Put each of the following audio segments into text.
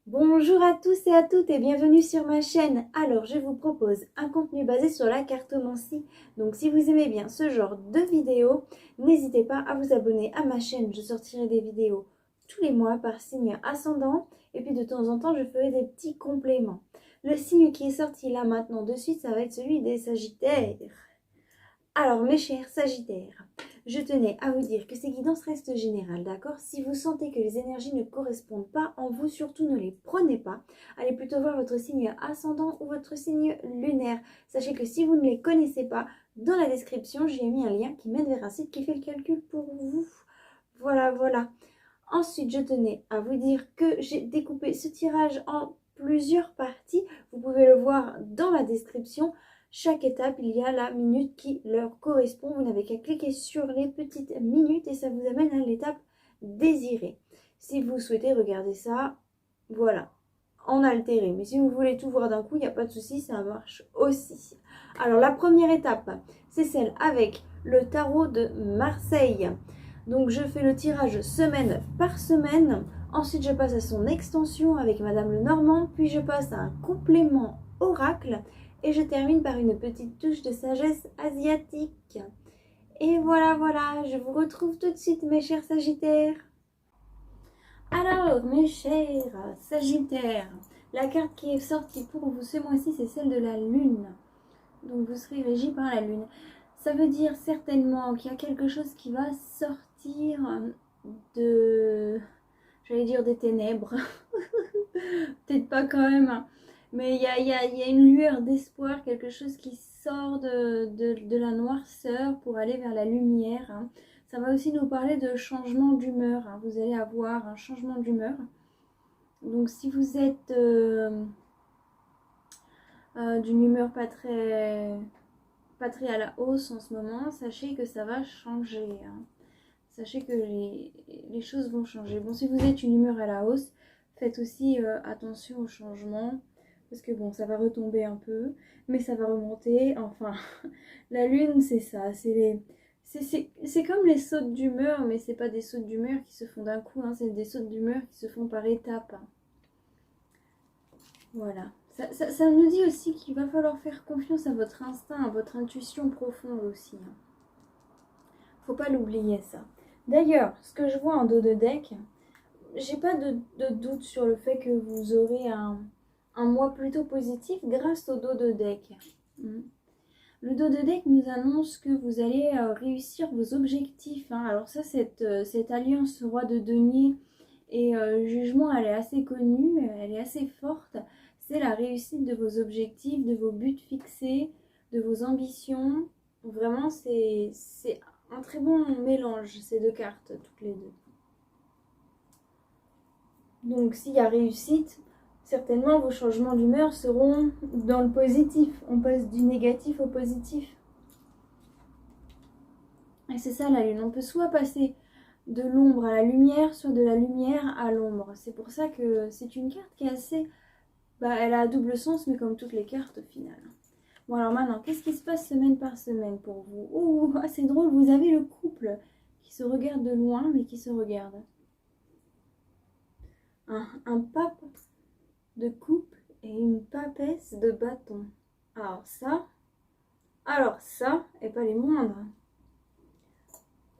Bonjour à tous et à toutes et bienvenue sur ma chaîne. Alors je vous propose un contenu basé sur la cartomancie. Donc si vous aimez bien ce genre de vidéos, n'hésitez pas à vous abonner à ma chaîne. Je sortirai des vidéos tous les mois par signe ascendant et puis de temps en temps je ferai des petits compléments. Le signe qui est sorti là maintenant de suite, ça va être celui des Sagittaires. Alors mes chers Sagittaires, je tenais à vous dire que ces guidances restent générales, d'accord? Si vous sentez que les énergies ne correspondent pas en vous, surtout ne les prenez pas. Allez plutôt voir votre signe ascendant ou votre signe lunaire. Sachez que si vous ne les connaissez pas, dans la description, j'ai mis un lien qui mène vers un site qui fait le calcul pour vous. Voilà, voilà. Ensuite, je tenais à vous dire que j'ai découpé ce tirage en plusieurs parties. Vous pouvez le voir dans la description. Chaque étape, il y a la minute qui leur correspond. Vous n'avez qu'à cliquer sur les petites minutes et ça vous amène à l'étape désirée. Si vous souhaitez regarder ça, voilà, en altéré. Mais si vous voulez tout voir d'un coup, il n'y a pas de souci, ça marche aussi. Alors, la première étape, c'est celle avec le tarot de Marseille. Donc je fais le tirage semaine par semaine. Ensuite je passe à son extension avec Madame Lenormand. Puis je passe à un complément oracle. Et je termine par une petite touche de sagesse asiatique. Et voilà, voilà, je vous retrouve tout de suite mes chers Sagittaires. Alors mes chers Sagittaires, la carte qui est sortie pour vous ce mois-ci, c'est celle de la Lune. Donc vous serez régi par la Lune. Ça veut dire certainement qu'il y a quelque chose qui va sortir de, j'allais dire des ténèbres. Peut-être pas quand même, hein. Mais il y a une lueur d'espoir, quelque chose qui sort de la noirceur pour aller vers la lumière, hein. Ça va aussi nous parler de changement d'humeur, hein. Vous allez avoir un changement d'humeur. Donc si vous êtes d'une humeur pas très à la hausse en ce moment, sachez que ça va changer, hein. Sachez que les choses vont changer. Bon, si vous êtes une humeur à la hausse, faites aussi attention au changement. Parce que bon, ça va retomber un peu, mais ça va remonter. Enfin, la lune, c'est ça. C'est comme les sautes d'humeur, mais c'est pas des sautes d'humeur qui se font d'un coup, hein, c'est des sautes d'humeur qui se font par étapes, hein. Voilà. Ça nous dit aussi qu'il va falloir faire confiance à votre instinct, à votre intuition profonde aussi, hein. Faut pas l'oublier ça. D'ailleurs, ce que je vois en dos de deck, j'ai pas de doute sur le fait que vous aurez un mois plutôt positif grâce au dos de deck. Le dos de deck nous annonce que vous allez réussir vos objectifs, hein. Alors ça, cette alliance roi de denier et jugement, elle est assez connue, elle est assez forte. C'est la réussite de vos objectifs, de vos buts fixés, de vos ambitions. Vraiment, c'est un très bon mélange, ces deux cartes, toutes les deux. Donc s'il y a réussite, certainement vos changements d'humeur seront dans le positif. On passe du négatif au positif. Et c'est ça la lune. On peut soit passer de l'ombre à la lumière, soit de la lumière à l'ombre. C'est pour ça que c'est une carte qui est assez... elle a un double sens, mais comme toutes les cartes au final. Bon alors maintenant, qu'est-ce qui se passe semaine par semaine pour vous? Oh, c'est drôle, vous avez le couple qui se regarde de loin, mais qui se regarde. Un pape de coupe et une papesse de bâton. Alors ça, et pas les moindres.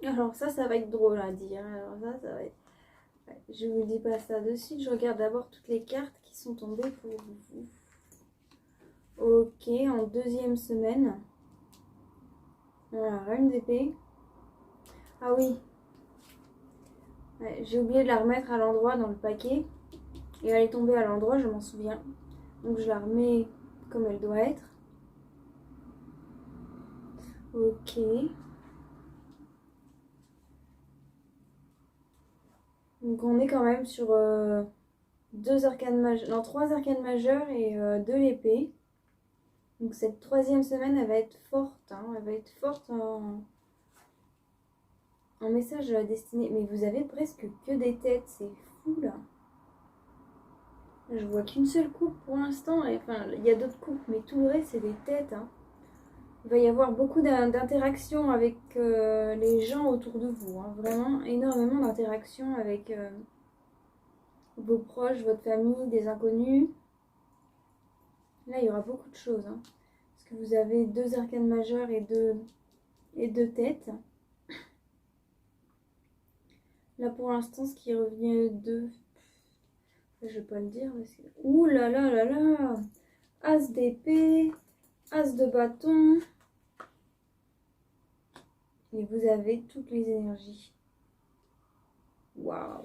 Alors ça va être drôle à dire. Alors ça va être... Ouais, je vous dis pas ça de suite. Je regarde d'abord toutes les cartes qui sont tombées pour vous. Ok, en deuxième semaine. Voilà, reine d'épée. Ah oui. Ouais, j'ai oublié de la remettre à l'endroit dans le paquet. Et elle est tombée à l'endroit, je m'en souviens. Donc je la remets comme elle doit être. Ok. Donc on est quand même sur deux arcanes majeures, non, trois arcanes majeures et de l'épée. Donc cette troisième semaine, elle va être forte, hein, elle va être forte en message destiné. Mais vous avez presque que des têtes, c'est fou là. Je vois qu'une seule coupe pour l'instant, enfin il y a d'autres coupes, mais tout le reste c'est des têtes, hein. Il va y avoir beaucoup d'interactions avec les gens autour de vous, hein. Vraiment énormément d'interactions avec vos proches, votre famille, des inconnus. Là, il y aura beaucoup de choses. Hein, parce que vous avez 2 arcanes majeures et 2 têtes. Là, pour l'instant, ce qui revient de... Je vais pas le dire. Parce que... Ouh là là là là! As d'épée, As de bâton. Et vous avez toutes les énergies. Waouh!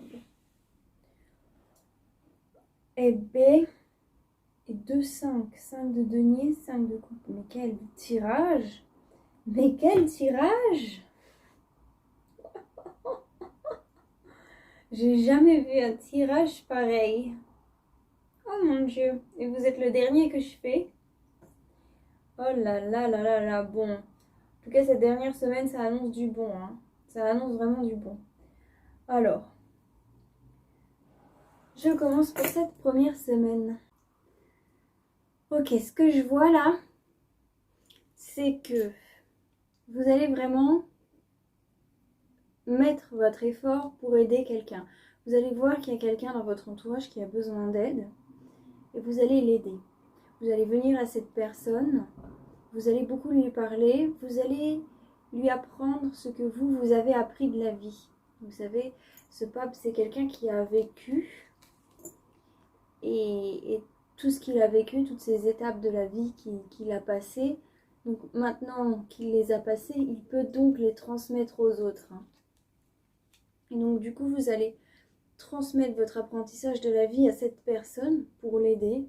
Épée. Et 2, 5. 5 de denier, 5 de coupe. Mais quel tirage! Mais quel tirage! J'ai jamais vu un tirage pareil. Oh mon Dieu. Et vous êtes le dernier que je fais. Oh là là là là là. Bon. En tout cas, cette dernière semaine, ça annonce du bon. Hein. Ça annonce vraiment du bon. Alors. Je commence pour cette première semaine. Ok, ce que je vois là, c'est que vous allez vraiment mettre votre effort pour aider quelqu'un. Vous allez voir qu'il y a quelqu'un dans votre entourage qui a besoin d'aide et vous allez l'aider. Vous allez venir à cette personne, vous allez beaucoup lui parler, vous allez lui apprendre ce que vous avez appris de la vie. Vous savez, ce pape, c'est quelqu'un qui a vécu et tout ce qu'il a vécu, toutes ces étapes de la vie qu'il a passées. Donc maintenant qu'il les a passées, il peut donc les transmettre aux autres. Hein. Et donc du coup, vous allez transmettre votre apprentissage de la vie à cette personne pour l'aider,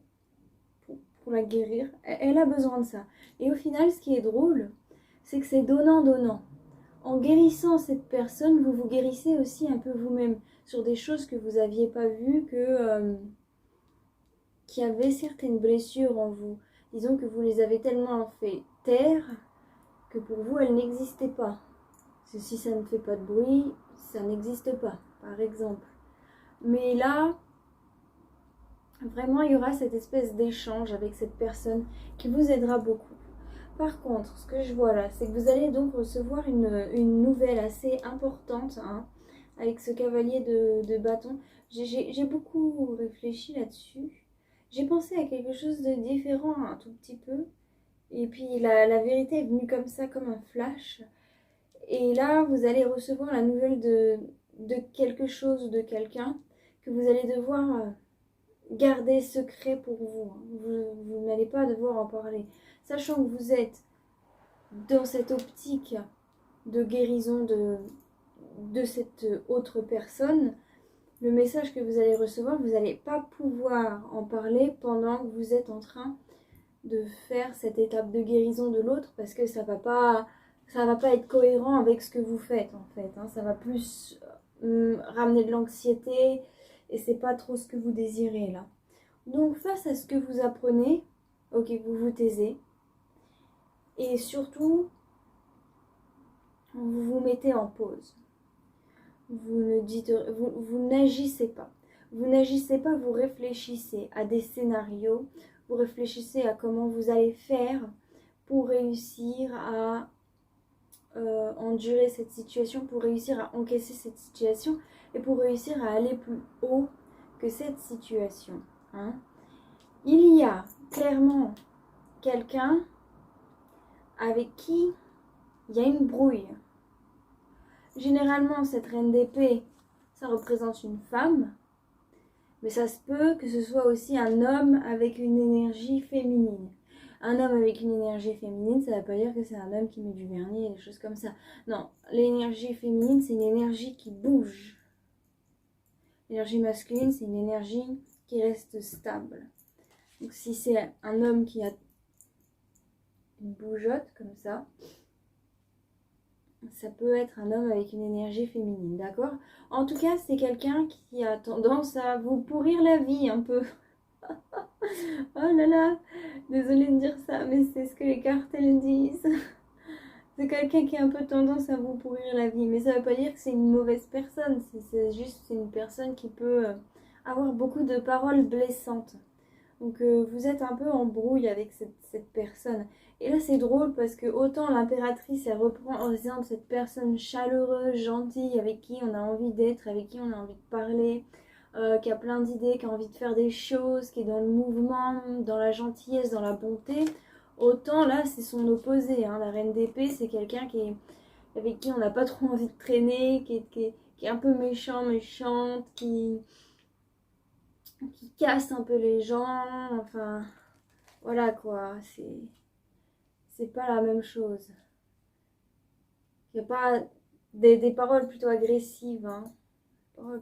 pour la guérir. Elle a besoin de ça. Et au final, ce qui est drôle, c'est que c'est donnant-donnant. En guérissant cette personne, vous vous guérissez aussi un peu vous-même sur des choses que vous n'aviez pas vues, qui avaient certaines blessures en vous. Disons que vous les avez tellement fait taire que pour vous, elles n'existaient pas. Si ça ne fait pas de bruit, ça n'existe pas, par exemple. Mais là, vraiment, il y aura cette espèce d'échange avec cette personne qui vous aidera beaucoup. Par contre, ce que je vois là, c'est que vous allez donc recevoir une nouvelle assez importante, hein, avec ce cavalier de bâton. J'ai beaucoup réfléchi là-dessus. J'ai pensé à quelque chose de différent un tout petit peu. Et puis la vérité est venue comme ça, comme un flash. Et là, vous allez recevoir la nouvelle de quelque chose ou de quelqu'un que vous allez devoir garder secret pour vous. Vous n'allez pas devoir en parler. Sachant que vous êtes dans cette optique de guérison de cette autre personne, le message que vous allez recevoir, vous n'allez pas pouvoir en parler pendant que vous êtes en train de faire cette étape de guérison de l'autre, parce que ça va pas être cohérent avec ce que vous faites en fait. Hein. Ça va plus ramener de l'anxiété et c'est pas trop ce que vous désirez là. Donc face à ce que vous apprenez, ok, vous vous taisez et surtout vous vous mettez en pause. Vous n'agissez pas. Vous n'agissez pas, vous réfléchissez à des scénarios, vous réfléchissez à comment vous allez faire pour réussir à endurer cette situation, pour réussir à encaisser cette situation et pour réussir à aller plus haut que cette situation. Hein. Il y a clairement quelqu'un avec qui il y a une brouille. Généralement, cette reine d'épée, ça représente une femme, mais ça se peut que ce soit aussi un homme avec une énergie féminine. Un homme avec une énergie féminine, ça ne veut pas dire que c'est un homme qui met du vernis et des choses comme ça. Non, l'énergie féminine, c'est une énergie qui bouge. L'énergie masculine, c'est une énergie qui reste stable. Donc si c'est un homme qui a une bougeotte comme ça peut être un homme avec une énergie féminine, d'accord? En tout cas, c'est quelqu'un qui a tendance à vous pourrir la vie un peu. Oh là là, désolée de dire ça, mais c'est ce que les cartes elles disent. C'est quelqu'un qui a un peu tendance à vous pourrir la vie, mais ça veut pas dire que c'est une mauvaise personne, c'est juste une personne qui peut avoir beaucoup de paroles blessantes. Donc vous êtes un peu en brouille avec cette personne. Et là c'est drôle parce que autant l'impératrice elle représente cette personne chaleureuse, gentille, avec qui on a envie d'être, avec qui on a envie de parler. qui a plein d'idées, qui a envie de faire des choses, qui est dans le mouvement, dans la gentillesse, dans la bonté. Autant là, c'est son opposé. Hein. La reine d'épée, c'est quelqu'un avec qui on n'a pas trop envie de traîner, qui est un peu méchante, qui casse un peu les gens. Enfin, voilà quoi. C'est pas la même chose. Il n'y a pas des paroles plutôt agressives. Hein.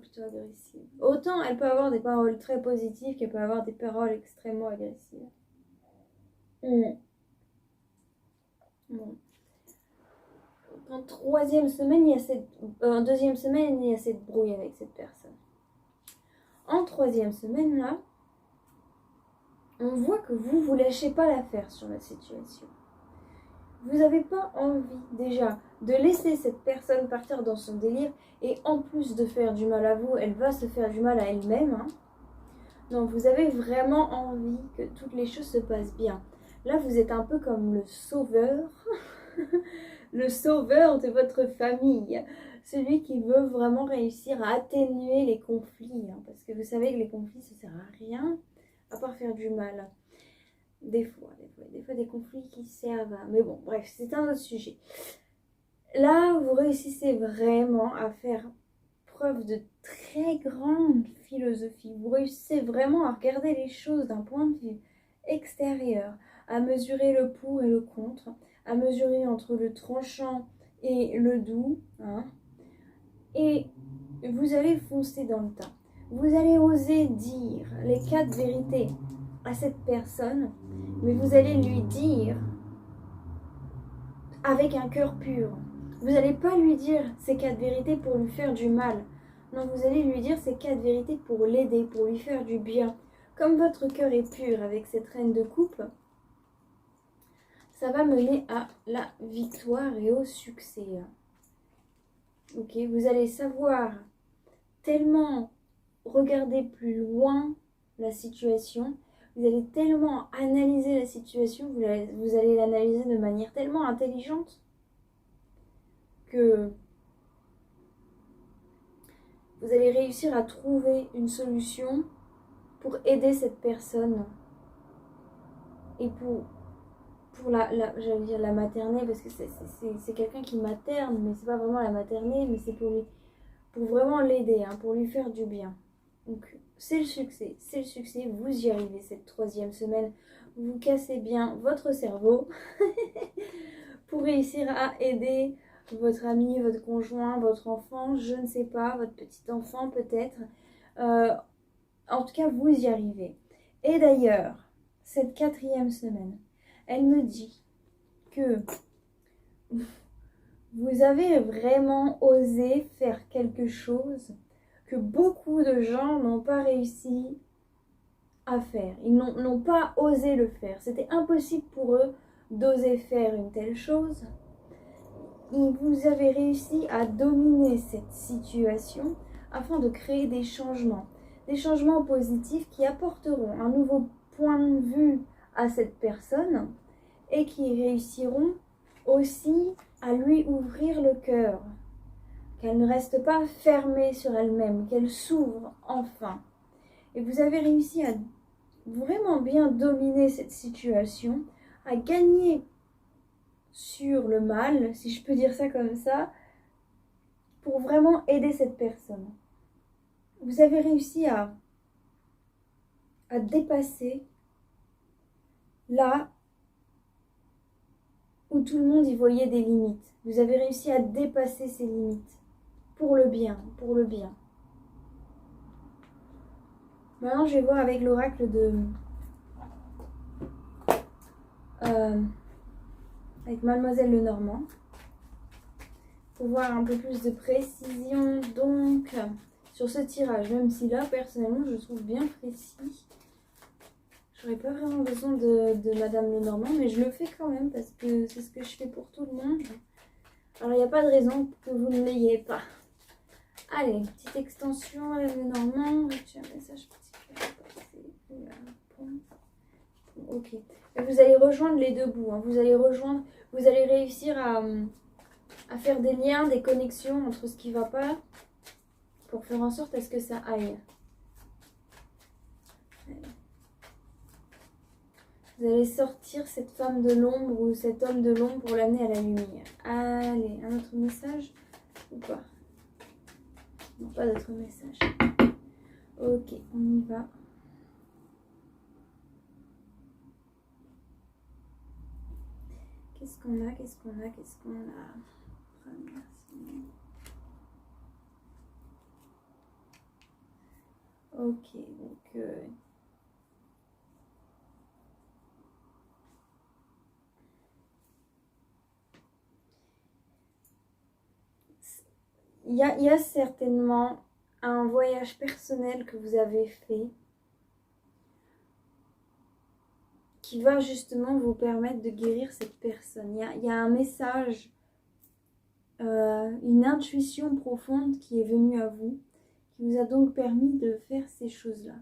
Plutôt agressive. Autant elle peut avoir des paroles très positives qu'elle peut avoir des paroles extrêmement agressives. Bon. En troisième semaine, en deuxième semaine, il y a cette brouille avec cette personne. En troisième semaine, là, on voit que vous lâchez pas l'affaire sur la situation. Vous n'avez pas envie déjà de laisser cette personne partir dans son délire et en plus de faire du mal à vous, elle va se faire du mal à elle-même. Hein. Non, vous avez vraiment envie que toutes les choses se passent bien. Là, vous êtes un peu comme le sauveur, le sauveur de votre famille. Celui qui veut vraiment réussir à atténuer les conflits. Hein, parce que vous savez que les conflits, ça ne sert à rien à part faire du mal. Des fois, des conflits qui servent à... Mais bon, bref, c'est un autre sujet. Là, vous réussissez vraiment à faire preuve de très grande philosophie. Vous réussissez vraiment à regarder les choses d'un point de vue extérieur, à mesurer le pour et le contre, à mesurer entre le tranchant et le doux. Hein. Et vous allez foncer dans le tas. Vous allez oser dire les 4 vérités à cette personne, mais vous allez lui dire avec un cœur pur. Vous n'allez pas lui dire ces 4 vérités pour lui faire du mal. Non, vous allez lui dire ces 4 vérités pour l'aider, pour lui faire du bien. Comme votre cœur est pur avec cette reine de coupe, ça va mener à la victoire et au succès. Ok, vous allez savoir tellement regarder plus loin la situation. Vous allez tellement analyser la situation, vous allez l'analyser de manière tellement intelligente que vous allez réussir à trouver une solution pour aider cette personne et pour j'allais dire la materner parce que c'est quelqu'un qui materne, mais c'est pas vraiment la materner, mais c'est pour vraiment l'aider, hein, pour lui faire du bien. Donc c'est le succès, vous y arrivez cette 3e semaine, vous cassez bien votre cerveau pour réussir à aider votre ami, votre conjoint, votre enfant, je ne sais pas, votre petit enfant peut-être. En tout cas, vous y arrivez. Et d'ailleurs, cette 4e semaine, elle me dit que vous avez vraiment osé faire quelque chose que beaucoup de gens n'ont pas réussi à faire. Ils n'ont pas osé le faire. C'était impossible pour eux d'oser faire une telle chose. Et vous avez réussi à dominer cette situation afin de créer des changements positifs qui apporteront un nouveau point de vue à cette personne et qui réussiront aussi à lui ouvrir le cœur, qu'elle ne reste pas fermée sur elle-même, qu'elle s'ouvre enfin. Et vous avez réussi à vraiment bien dominer cette situation, à gagner sur le mal, si je peux dire ça comme ça, pour vraiment aider cette personne. Vous avez réussi à dépasser là où tout le monde y voyait des limites. Vous avez réussi à dépasser ces limites pour le bien, pour le bien. Maintenant, je vais voir avec l'oracle avec Mademoiselle Lenormand pour voir un peu plus de précision donc sur ce tirage, même si là personnellement je le trouve bien précis. J'aurais pas vraiment besoin de Madame Lenormand, mais je le fais quand même parce que c'est ce que je fais pour tout le monde. Alors il n'y a pas de raison que vous ne l'ayez pas. Allez, petite extension avec Lenormand. Tu as un message particulier. Ok. Et vous allez rejoindre les deux bouts. Hein. Vous allez réussir à faire des liens, des connexions entre ce qui ne va pas pour faire en sorte à ce que ça aille. Vous allez sortir cette femme de l'ombre ou cet homme de l'ombre pour l'amener à la lumière. Allez, un autre message ou pas? Non, pas d'autre message. Ok, on y va. Qu'est-ce qu'on a? Qu'est-ce qu'on a? Qu'est-ce qu'on a? Première semaine. Ok, donc... il y a certainement un voyage personnel que vous avez fait qui va justement vous permettre de guérir cette personne. Il y a un message, une intuition profonde qui est venue à vous, qui vous a donc permis de faire ces choses-là.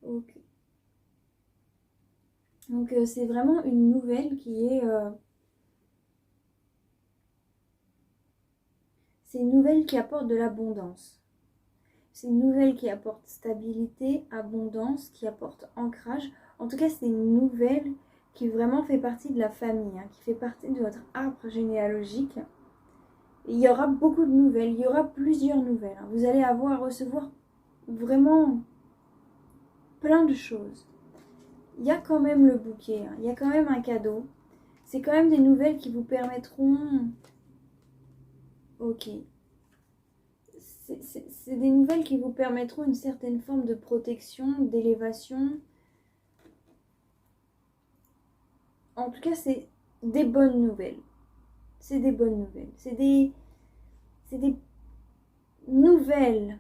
Ok. Donc c'est vraiment une nouvelle qui est... c'est une nouvelle qui apporte de l'abondance. C'est une nouvelle qui apporte stabilité, abondance, qui apporte ancrage. En tout cas, c'est une nouvelle qui vraiment fait partie de la famille, hein, qui fait partie de votre arbre généalogique. Et il y aura beaucoup de nouvelles, il y aura plusieurs nouvelles. Hein. Vous allez recevoir vraiment plein de choses. Il y a quand même le bouquet, hein, il y a quand même un cadeau. C'est quand même des nouvelles qui vous permettront... Ok. C'est des nouvelles qui vous permettront une certaine forme de protection, d'élévation. En tout cas, c'est des bonnes nouvelles. C'est des bonnes nouvelles. C'est des nouvelles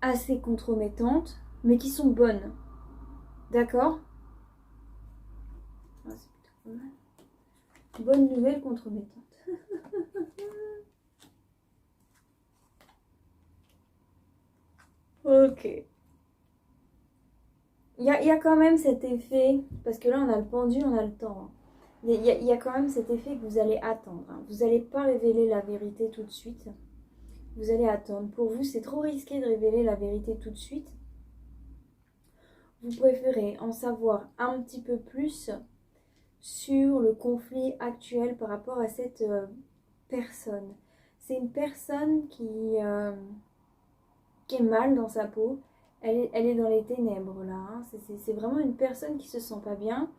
assez compromettantes, mais qui sont bonnes. D'accord? Ah, c'est plutôt pas mal. Bonnes nouvelles compromettantes. Ok. Il y a quand même cet effet, parce que là on a le pendu, on a le temps. Hein. Il y a quand même cet effet que vous allez attendre. Hein. Vous n'allez pas révéler la vérité tout de suite. Vous allez attendre. Pour vous, c'est trop risqué de révéler la vérité tout de suite. Vous préférez en savoir un petit peu plus sur le conflit actuel par rapport à cette personne. C'est une personne qui est mal dans sa peau. Elle est dans les ténèbres là. Hein. C'est vraiment une personne qui se sent pas bien.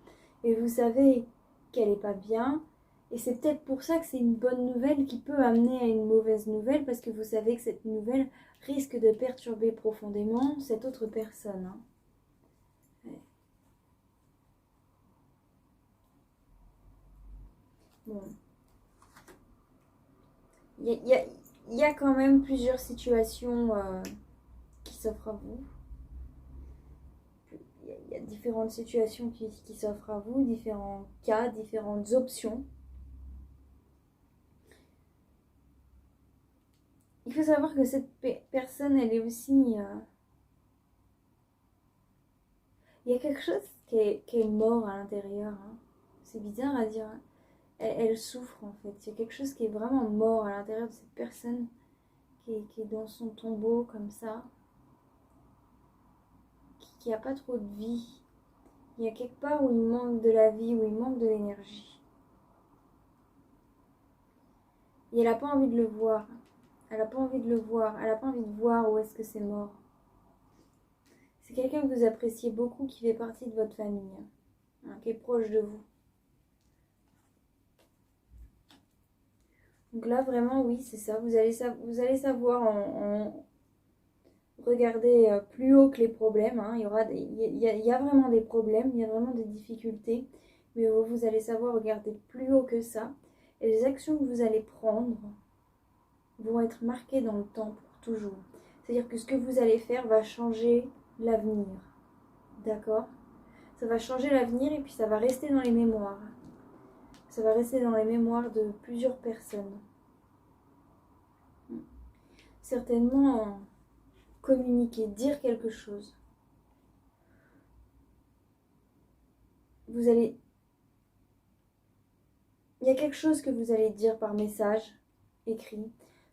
Et vous savez qu'elle est pas bien. Et c'est peut-être pour ça que c'est une bonne nouvelle qui peut amener à une mauvaise nouvelle. Parce que vous savez que cette nouvelle risque de perturber profondément cette autre personne. Hein. Ouais. Bon. Il y a quand même plusieurs situations qui s'offrent à vous. Il y a différentes situations qui s'offrent à vous, différents cas, différentes options. Il faut savoir que cette personne, elle est aussi... il y a quelque chose qui est mort à l'intérieur. Hein. C'est bizarre à dire. Elle souffre en fait. Il y a quelque chose qui est vraiment mort à l'intérieur de cette personne qui est dans son tombeau comme ça. Qui n'a pas trop de vie. Il y a quelque part où il manque de la vie, où il manque de l'énergie. Et elle n'a pas envie de le voir. Elle n'a pas envie de le voir. Elle n'a pas envie de voir où est-ce que c'est mort. C'est quelqu'un que vous appréciez beaucoup, qui fait partie de votre famille, hein, qui est proche de vous. Donc là, vraiment, oui, c'est ça. Vous allez savoir en regarder plus haut que les problèmes. Hein. Il y a vraiment des problèmes, il y a vraiment des difficultés. Mais vous allez savoir regarder plus haut que ça. Et les actions que vous allez prendre vont être marquées dans le temps pour toujours. C'est-à-dire que ce que vous allez faire va changer l'avenir. D'accord? Ça va changer l'avenir et puis ça va rester dans les mémoires. Ça va rester dans les mémoires de plusieurs personnes. Certainement communiquer, dire quelque chose. Vous allez... Il y a quelque chose que vous allez dire par message écrit,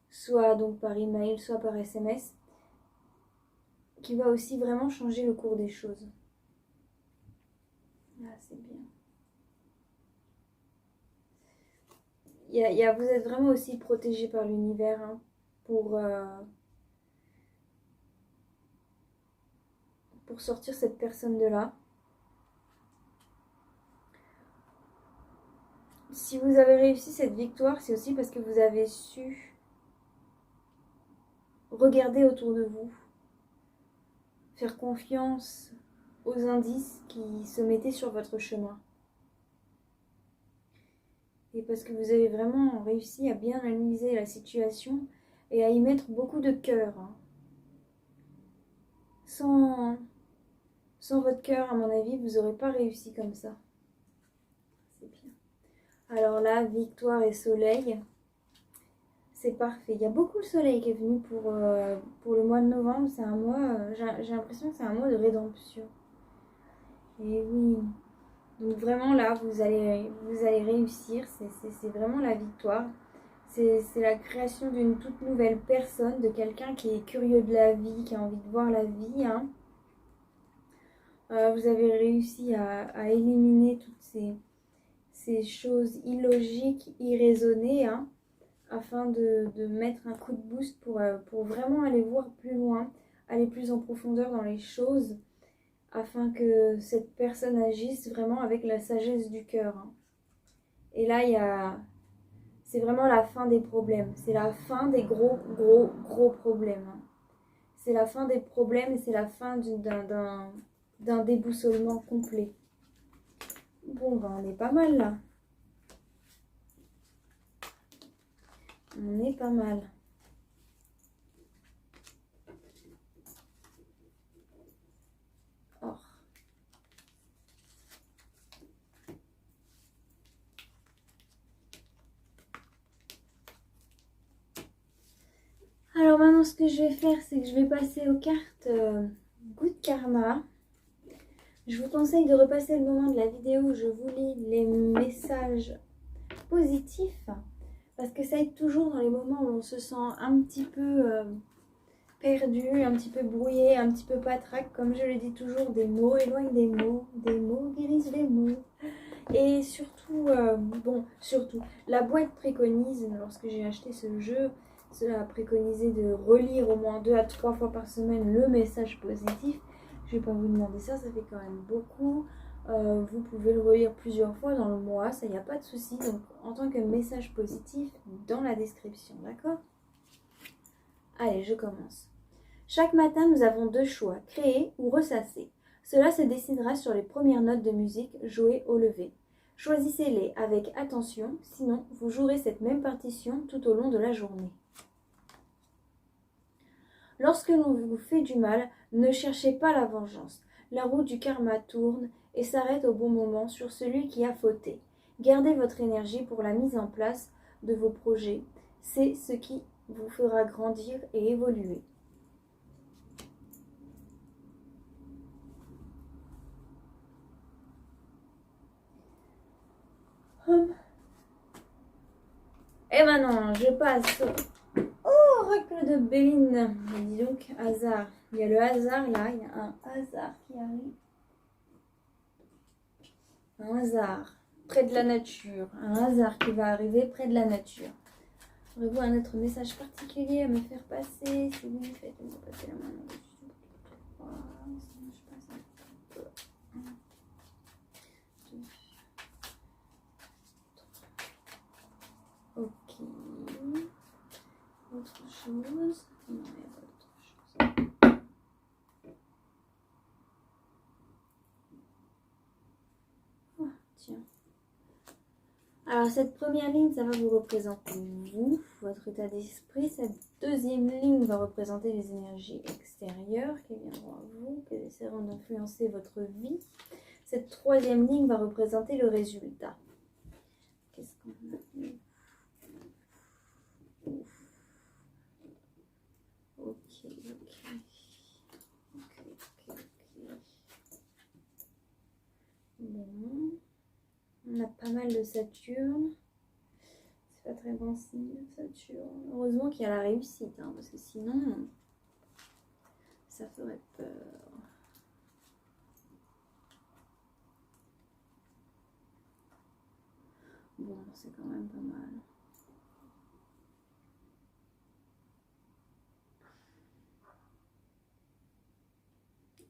soit donc par email, soit par SMS, qui va aussi vraiment changer le cours des choses. c'est bien. Vous êtes vraiment aussi protégé par l'univers, hein, pour sortir cette personne de là. Si vous avez réussi cette victoire, c'est aussi parce que vous avez su regarder autour de vous, faire confiance aux indices qui se mettaient sur votre chemin. Et parce que vous avez vraiment réussi à bien analyser la situation et à y mettre beaucoup de cœur. Hein. Sans votre cœur, à mon avis, vous n'aurez pas réussi comme ça. C'est bien. Alors là, victoire et soleil, c'est parfait. Il y a beaucoup de soleil qui est venu pour le mois de novembre. C'est un mois, j'ai l'impression que c'est un mois de rédemption. Et oui. Donc vraiment là, vous allez réussir. C'est vraiment la victoire. C'est la création d'une toute nouvelle personne, de quelqu'un qui est curieux de la vie, qui a envie de voir la vie. Hein. Vous avez réussi à éliminer toutes ces choses illogiques, irraisonnées, hein, afin de mettre un coup de boost pour vraiment aller voir plus loin, aller plus en profondeur dans les choses, afin que cette personne agisse vraiment avec la sagesse du cœur. Hein. Et là, c'est vraiment la fin des problèmes. C'est la fin des gros problèmes. Hein. C'est la fin des problèmes et c'est la fin d'un déboussolement complet. Bon, ben, on est pas mal là. On est pas mal. Or. Alors maintenant, ce que je vais faire, c'est que je vais passer aux cartes Good Karma. Je vous conseille de repasser le moment de la vidéo où je vous lis les messages positifs. Parce que ça aide toujours dans les moments où on se sent un petit peu perdu, un petit peu brouillé, un petit peu patraque. Comme je le dis toujours, des mots éloignent des mots guérissent les mots. Et surtout, la boîte préconise, lorsque j'ai acheté ce jeu, cela a préconisé de relire au moins 2 à 3 fois par semaine le message positif. Je ne vais pas vous demander ça, ça fait quand même beaucoup. Vous pouvez le relire plusieurs fois dans le mois, ça, il n'y a pas de souci. Donc, en tant que message positif, dans la description, d'accord? Allez, je commence. Chaque matin, nous avons 2 choix, créer ou ressasser. Cela se décidera sur les premières notes de musique jouées au lever. Choisissez-les avec attention, sinon vous jouerez cette même partition tout au long de la journée. Lorsque l'on vous fait du mal, ne cherchez pas la vengeance. La roue du karma tourne et s'arrête au bon moment sur celui qui a fauté. Gardez votre énergie pour la mise en place de vos projets. C'est ce qui vous fera grandir et évoluer. Et maintenant, je passe au oracle de Béline. Dis donc, hasard. Il y a le hasard là, il y a un hasard qui arrive. Un hasard près de la nature. Un hasard qui va arriver près de la nature. Aurez-vous un autre message particulier à me faire passer? Si vous faites-moi passer la main dessus. Sinon je passe un peu. 1, 2, 3. Ok. Autre chose? Non, il n'y a pas d'autre chose. Oh, tiens. Alors cette première ligne, ça va vous représenter vous, votre état d'esprit. Cette deuxième ligne va représenter les énergies extérieures qui viendront à vous, qui essaieront d'influencer votre vie. Cette troisième ligne va représenter le résultat. Qu'est-ce qu'on a? Ok. Bon. On a pas mal de Saturne. C'est pas très bon signe, Saturne. Heureusement qu'il y a la réussite, hein, parce que sinon, ça ferait peur. c'est quand même pas mal.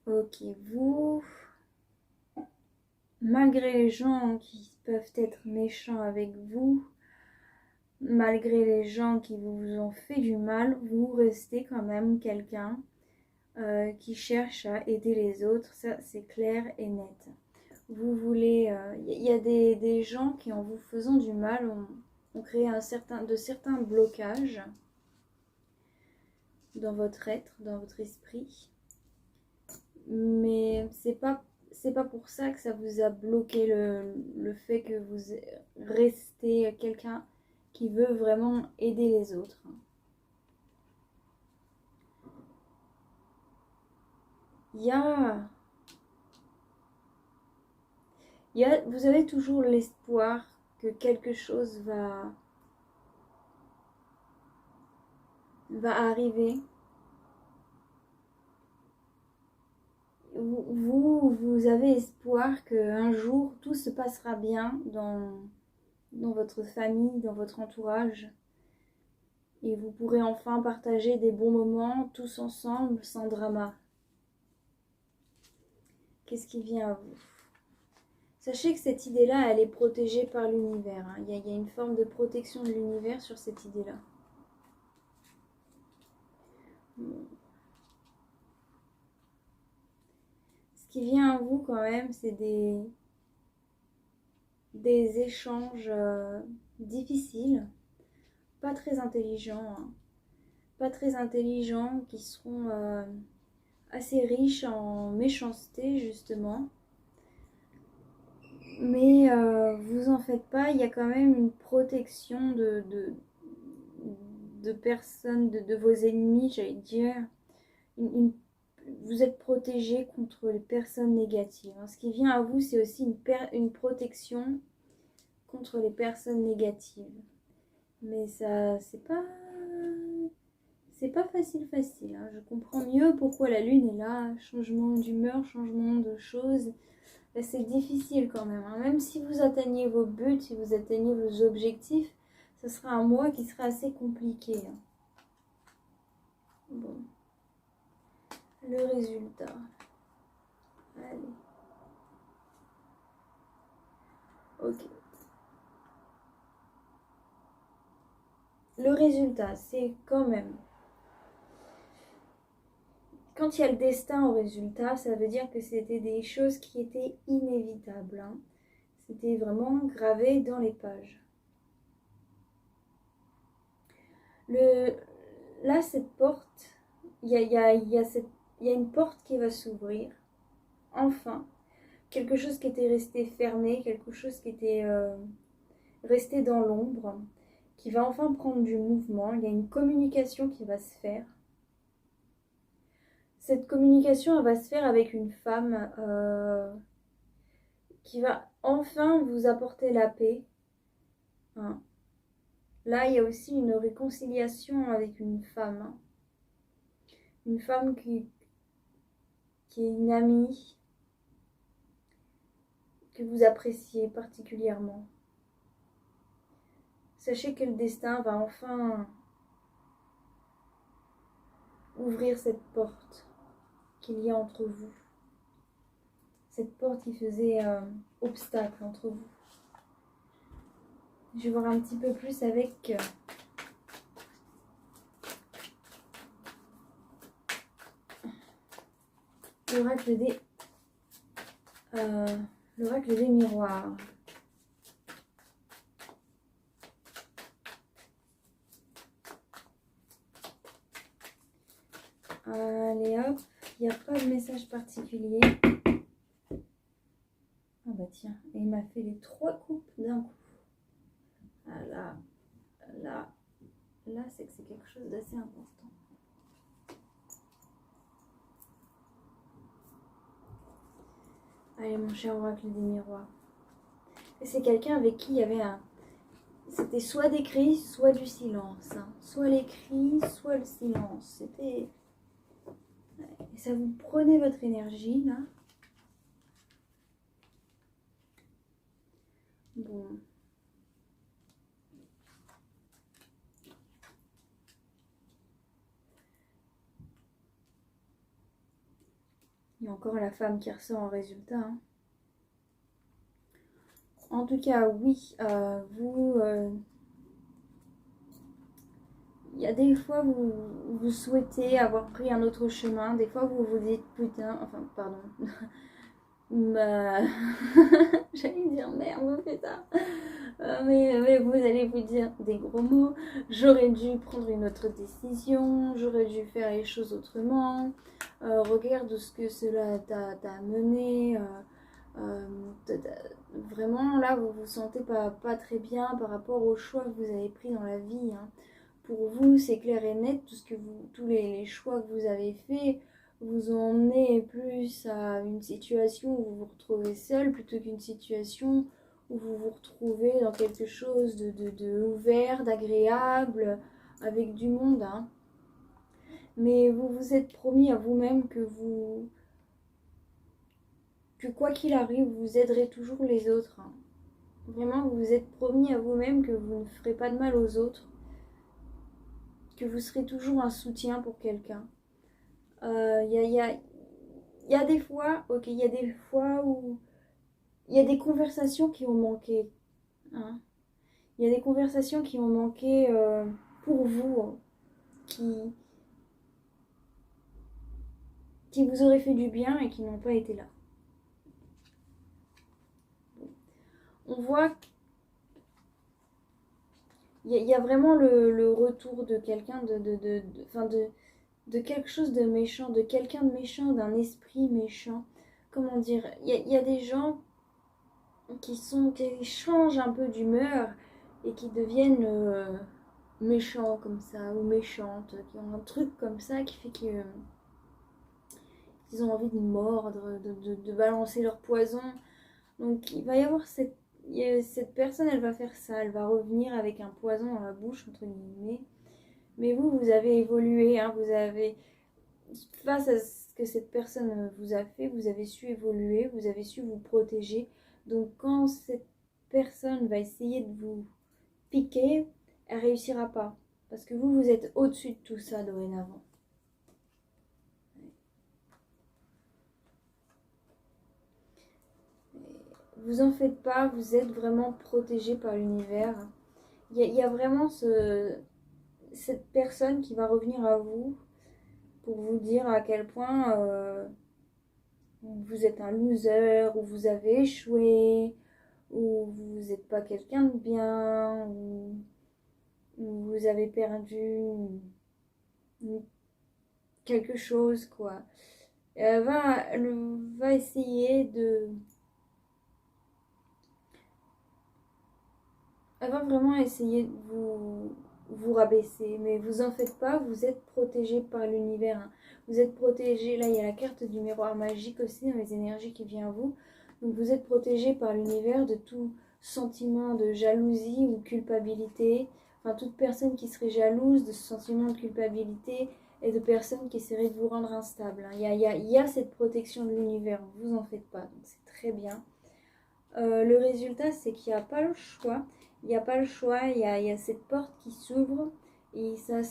Ok, vous, malgré les gens qui peuvent être méchants avec vous, malgré les gens qui vous ont fait du mal, vous restez quand même quelqu'un qui cherche à aider les autres, ça c'est clair et net. Vous voulez, y a des gens qui en vous faisant du mal ont créé de certains blocages dans votre être, dans votre esprit, mais c'est pas pour ça que ça vous a bloqué le fait que vous restez quelqu'un qui veut vraiment aider les autres. Vous avez toujours l'espoir que quelque chose va arriver. Vous avez espoir qu'un jour tout se passera bien dans votre famille, dans votre entourage. Et vous pourrez enfin partager des bons moments tous ensemble sans drama. Qu'est-ce qui vient à vous? Sachez que cette idée-là, elle est protégée par l'univers. Il y a une forme de protection de l'univers sur cette idée-là. Ce qui vient à vous quand même, c'est des échanges difficiles, pas très intelligents, pas très intelligents, qui seront assez riches en méchanceté justement. Mais vous en faites pas, il y a quand même une protection de personnes, de vos ennemis, j'allais dire. Vous êtes protégé contre les personnes négatives. Ce qui vient à vous, c'est aussi une protection contre les personnes négatives. Mais ça, c'est pas facile. Je comprends mieux pourquoi la lune est là. Changement d'humeur, changement de choses. C'est difficile quand même. Même si vous atteignez vos buts, si vous atteignez vos objectifs, ce sera un mois qui sera assez compliqué. Bon. Le résultat. Allez. Ok. Le résultat, c'est quand même... Quand il y a le destin au résultat, ça veut dire que c'était des choses qui étaient inévitables. C'était vraiment gravé dans les pages. Là, cette porte, il y a une porte qui va s'ouvrir. Enfin, quelque chose qui était resté fermé, quelque chose qui était resté dans l'ombre, qui va enfin prendre du mouvement. Il y a une communication qui va se faire. Cette communication, elle va se faire avec une femme qui va enfin vous apporter la paix. Là, il y a aussi une réconciliation avec une femme. Une femme qui est une amie, que vous appréciez particulièrement. Sachez que le destin va enfin ouvrir cette porte qu'il y a entre vous. Cette porte qui faisait obstacle entre vous. Je vais voir un petit peu plus avec l'oracle des miroirs. Allez hop, il n'y a pas de message particulier. Ah bah tiens, et il m'a fait les 3 coupes d'un coup. Ah là, c'est que c'est quelque chose d'assez important. Allez mon cher oracle des miroirs. Et c'est quelqu'un avec qui il y avait c'était soit des cris, soit du silence. Soit les cris, soit le silence. C'était... Et ça vous prenait votre énergie là. Bon. Il y a encore la femme qui ressort en résultat. Hein. En tout cas, oui, il y a des fois vous souhaitez avoir pris un autre chemin. Des fois, vous vous dites putain, enfin, pardon. Bah, j'allais dire merde, putain. Mais vous allez vous dire des gros mots. J'aurais dû prendre une autre décision. J'aurais dû faire les choses autrement. Regarde ce que cela t'a mené. Vraiment, là, vous vous sentez pas très bien par rapport aux choix que vous avez pris dans la vie. Hein. Pour vous, c'est clair et net. Tous les choix que vous avez faits vous emmenez plus à une situation où vous vous retrouvez seul plutôt qu'une situation où vous vous retrouvez dans quelque chose de ouvert, d'agréable, avec du monde. Hein. Mais vous vous êtes promis à vous-même que quoi qu'il arrive, vous aiderez toujours les autres. Hein. Vraiment, vous vous êtes promis à vous-même que vous ne ferez pas de mal aux autres, que vous serez toujours un soutien pour quelqu'un. Il y a des fois, ok, il y a des fois où il y a des conversations qui ont manqué. Hein. Il y a des conversations qui ont manqué pour vous, hein, qui vous auraient fait du bien et qui n'ont pas été là. On voit qu'il y a vraiment le retour de quelqu'un de quelque chose de méchant, de quelqu'un de méchant, d'un esprit méchant. Comment dire, il y a des gens qui changent un peu d'humeur et qui deviennent méchants comme ça, ou méchantes, qui ont un truc comme ça qui fait qu'ils ont envie de mordre, de balancer leur poison. Donc il va y avoir cette personne, elle va faire ça, elle va revenir avec un poison dans la bouche, entre guillemets. Mais vous avez évolué, hein, vous avez, face à ce que cette personne vous a fait, vous avez su évoluer, vous avez su vous protéger. Donc quand cette personne va essayer de vous piquer, elle réussira pas. Parce que vous êtes au-dessus de tout ça dorénavant. Vous en faites pas, vous êtes vraiment protégé par l'univers. Il y a vraiment cette personne qui va revenir à vous pour vous dire à quel point vous êtes un loser, ou vous avez échoué, ou vous n'êtes pas quelqu'un de bien, ou vous avez perdu quelque chose, quoi. Elle va essayer de... Elle va vraiment essayer de vous rabaisser, mais vous en faites pas, vous êtes protégé par l'univers. Hein. Vous êtes protégé, là il y a la carte du miroir magique aussi dans les énergies qui viennent à vous. Donc vous êtes protégé par l'univers de tout sentiment de jalousie ou culpabilité. Enfin, toute personne qui serait jalouse de ce sentiment de culpabilité et de personnes qui essaieraient de vous rendre instable. Hein. Il y a cette protection de l'univers, vous en faites pas, donc c'est très bien. Le résultat, c'est qu'il n'y a pas le choix. Il n'y a pas le choix, il y a cette porte qui s'ouvre et ça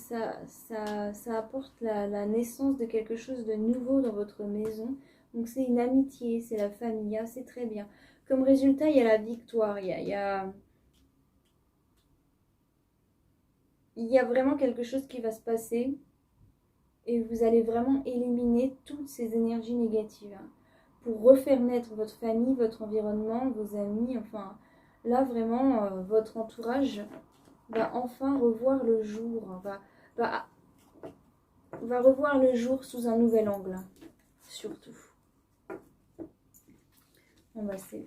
apporte la naissance de quelque chose de nouveau dans votre maison. Donc c'est une amitié, c'est la famille, c'est très bien. Comme résultat, il y a la victoire, il y a vraiment quelque chose qui va se passer et vous allez vraiment éliminer toutes ces énergies négatives. Hein, pour refaire naître votre famille, votre environnement, vos amis, enfin... Là, vraiment, votre entourage va enfin revoir le jour, va revoir le jour sous un nouvel angle, surtout. Bon, bah, c'est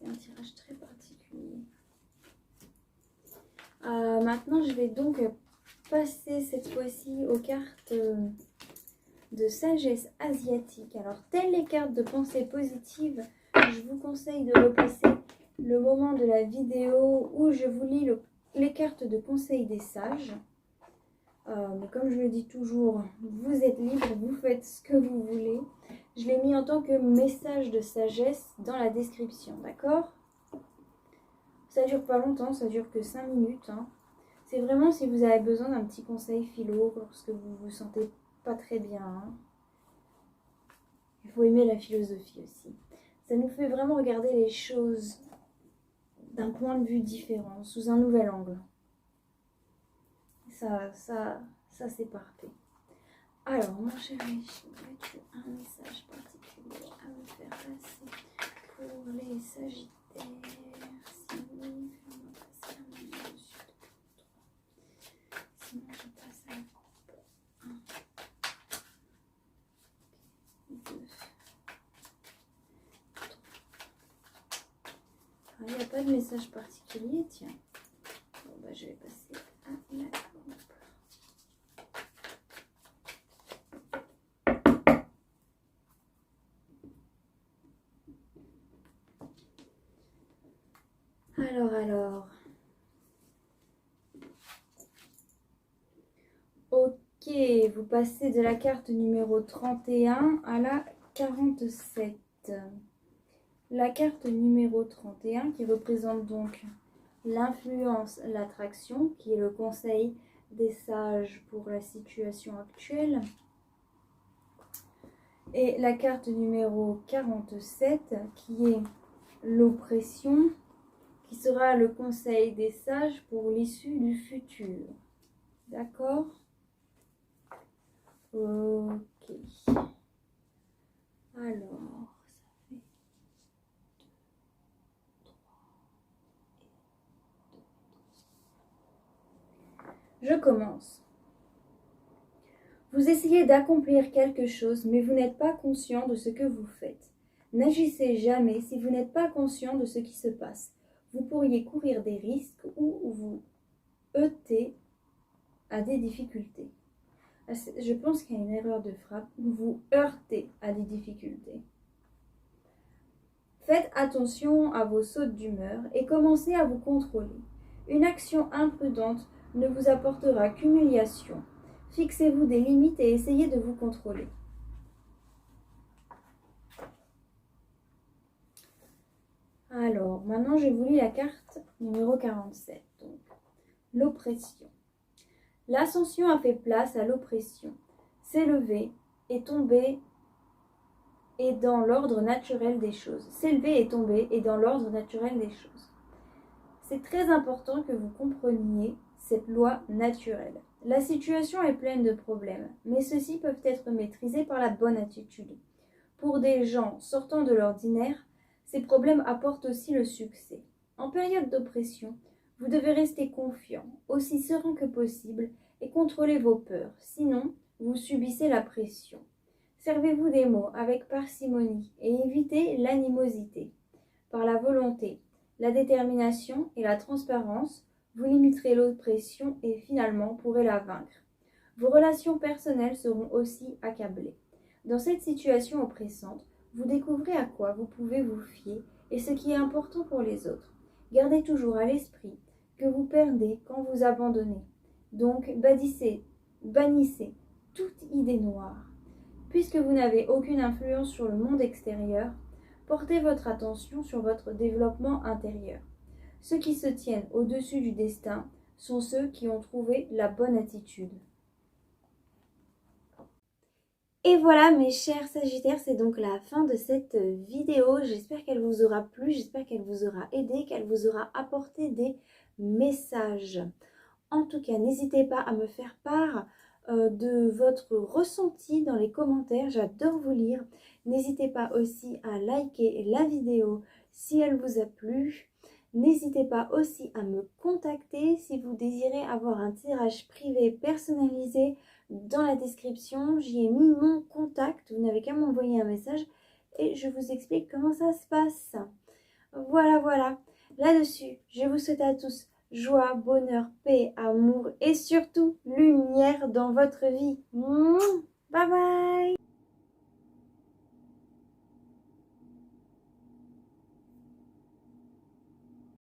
un tirage très particulier. Maintenant, je vais donc passer cette fois-ci aux cartes de sagesse asiatique. Alors, telles les cartes de pensée positive, je vous conseille de repasser le moment de la vidéo où je vous lis les cartes de conseil des sages. Mais comme je le dis toujours, vous êtes libre, vous faites ce que vous voulez. Je l'ai mis en tant que message de sagesse dans la description, d'accord? Ça dure pas longtemps, ça dure que 5 minutes. Hein. C'est vraiment si vous avez besoin d'un petit conseil philo lorsque vous vous sentez pas très bien. Hein. Il faut aimer la philosophie aussi. Ça nous fait vraiment regarder les choses d'un point de vue différent, sous un nouvel angle. Ça c'est parfait. Alors, mon chéri, as-tu un message particulier à me faire passer pour les Sagittaires? Si oui, fais-moi passer à mon yeux dessus. Sinon, je passe à la coupe. 1, 2, 3. Il n'y a pas de message particulier, tiens. Bon, bah, je vais passer à la coupe. Alors. Ok, vous passez de la carte numéro 31 à la 47. La carte numéro 31 qui représente donc l'influence, l'attraction, qui est le conseil des sages pour la situation actuelle. Et la carte numéro 47 qui est l'oppression, qui sera le conseil des sages pour l'issue du futur. D'accord? Ok. Alors, ça fait 2, 3 et 2. Je commence. Vous essayez d'accomplir quelque chose, mais vous n'êtes pas conscient de ce que vous faites. N'agissez jamais si vous n'êtes pas conscient de ce qui se passe. Vous pourriez courir des risques ou vous heurter à des difficultés. Je pense qu'il y a une erreur de frappe. Vous vous heurtez à des difficultés. Faites attention à vos sautes d'humeur et commencez à vous contrôler. Une action imprudente ne vous apportera qu'humiliation. Fixez-vous des limites et essayez de vous contrôler. Alors, maintenant je vous lis la carte numéro 47. Donc, l'oppression. L'ascension a fait place à l'oppression. S'élever et tomber est dans l'ordre naturel des choses. S'élever et tomber est dans l'ordre naturel des choses. C'est très important que vous compreniez cette loi naturelle. La situation est pleine de problèmes, mais ceux-ci peuvent être maîtrisés par la bonne attitude. Pour des gens sortant de l'ordinaire, ces problèmes apportent aussi le succès. En période d'oppression, vous devez rester confiant, aussi serein que possible, et contrôler vos peurs, sinon vous subissez la pression. Servez-vous des mots avec parcimonie et évitez l'animosité. Par la volonté, la détermination et la transparence, vous limiterez l'oppression et finalement pourrez la vaincre. Vos relations personnelles seront aussi accablées. Dans cette situation oppressante, vous découvrez à quoi vous pouvez vous fier et ce qui est important pour les autres. Gardez toujours à l'esprit que vous perdez quand vous abandonnez. Donc, bannissez toute idée noire. Puisque vous n'avez aucune influence sur le monde extérieur, portez votre attention sur votre développement intérieur. Ceux qui se tiennent au-dessus du destin sont ceux qui ont trouvé la bonne attitude. Et voilà mes chers Sagittaires, c'est donc la fin de cette vidéo. J'espère qu'elle vous aura plu, j'espère qu'elle vous aura aidé, qu'elle vous aura apporté des messages. En tout cas, n'hésitez pas à me faire part de votre ressenti dans les commentaires, j'adore vous lire. N'hésitez pas aussi à liker la vidéo si elle vous a plu. N'hésitez pas aussi à me contacter si vous désirez avoir un tirage privé personnalisé. Dans la description, j'y ai mis mon contact, vous n'avez qu'à m'envoyer un message et je vous explique comment ça se passe. Voilà. Là-dessus, je vous souhaite à tous joie, bonheur, paix, amour et surtout lumière dans votre vie. Bye bye!